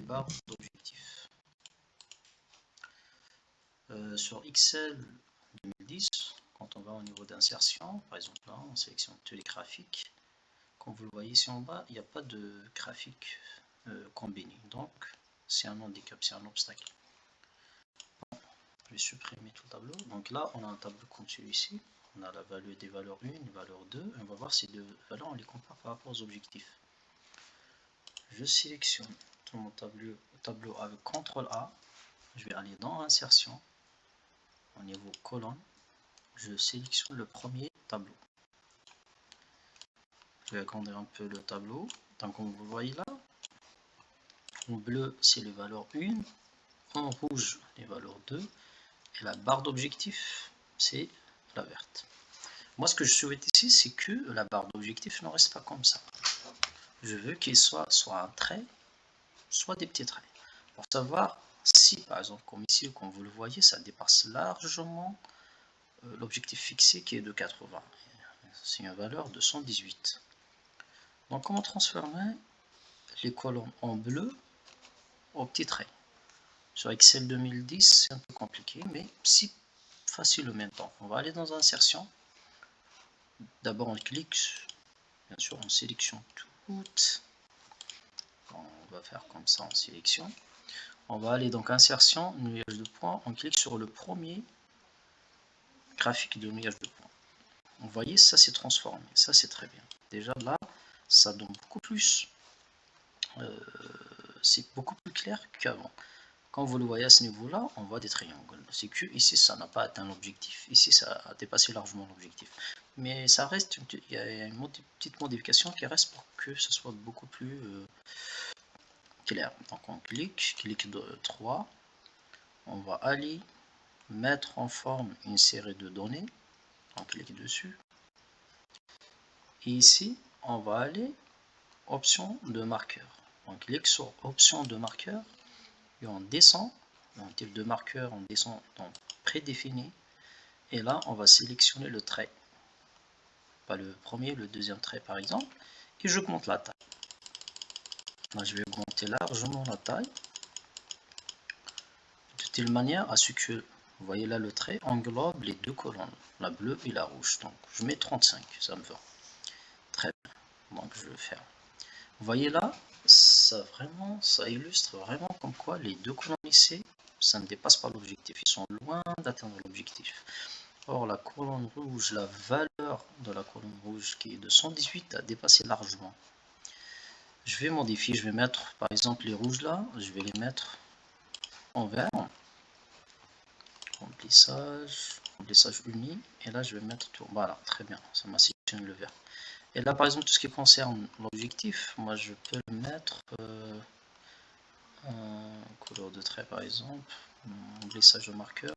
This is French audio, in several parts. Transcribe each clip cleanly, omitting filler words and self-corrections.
barres d'objectifs. Sur Excel 2010, quand on va au niveau d'insertion, par exemple là, on sélectionne tous les graphiques. Comme vous le voyez ici en bas, il n'y a pas de graphique combiné. Donc, c'est un handicap, c'est un obstacle. Bon, je vais supprimer tout le tableau. Donc là, on a un tableau comme celui-ci. On a la valeur des valeurs 1, les valeurs 2. Et on va voir ces deux valeurs, on les compare par rapport aux objectifs. Je sélectionne tout mon tableau avec CTRL A. Je vais aller dans Insertion. Au niveau colonne, je sélectionne le premier tableau. Je vais agrandir un peu le tableau. Donc comme vous voyez là, en bleu c'est les valeurs 1, en rouge les valeurs 2, et la barre d'objectif c'est la verte. Moi ce que je souhaite ici, c'est que la barre d'objectif ne reste pas comme ça. Je veux qu'il soit un trait, soit des petits traits. Pour savoir si par exemple comme ici, comme vous le voyez, ça dépasse largement l'objectif fixé qui est de 80. C'est une valeur de 118. Donc comment transformer les colonnes en bleu au petit trait? Sur Excel 2010, c'est un peu compliqué, mais si facile en même temps. On va aller dans Insertion. D'abord, on clique, bien sûr, on sélectionne toutes. On va faire comme ça, on sélectionne. On va aller donc Insertion, nuage de points. On clique sur le premier graphique de nuage de points. Vous voyez, ça s'est transformé. Ça, c'est très bien. Déjà là, ça donne beaucoup plus. C'est beaucoup plus clair qu'avant. Quand vous le voyez à ce niveau-là, on voit des triangles. C'est que ici, ça n'a pas atteint l'objectif. Ici, ça a dépassé largement l'objectif. Mais ça reste, il y a une petite modification qui reste pour que ce soit beaucoup plus clair. Donc on clique 3. On va aller mettre en forme une série de données. On clique dessus. Et ici, on va aller option de marqueur. On clique sur option de marqueur. Et on descend, en type de marqueur, on descend dans prédéfini, et là on va sélectionner le trait, pas le premier, le deuxième trait par exemple, et j'augmente la taille. Là je vais augmenter largement la taille, de telle manière à ce que, vous voyez là le trait englobe les deux colonnes, la bleue et la rouge, donc je mets 35, ça me va, très bien, donc je vais faire. Vous voyez là, ça illustre vraiment comme quoi les deux colonnes ici, ça ne dépasse pas l'objectif, ils sont loin d'atteindre l'objectif. Or la colonne rouge, la valeur de la colonne rouge qui est de 118 a dépassé largement. Je vais modifier, je vais mettre par exemple les rouges là, je vais les mettre en vert. Remplissage uni, et là je vais mettre tout, voilà, très bien, ça m'a sélectionné le vert. Et là, par exemple, tout ce qui concerne l'objectif, moi, je peux le mettre en couleur de trait, par exemple, en glissage de marqueur.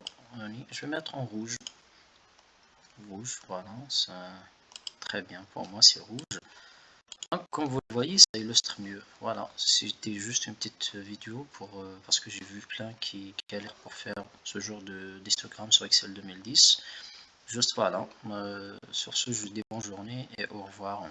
Je vais mettre en rouge. Rouge, voilà, ça, très bien, pour moi, c'est rouge. Donc, comme vous le voyez, ça illustre mieux. Voilà, c'était juste une petite vidéo parce que j'ai vu plein qui galèrent pour faire ce genre d'histogramme sur Excel 2010. Juste voilà, sur ce, je vous dis bonne journée et au revoir.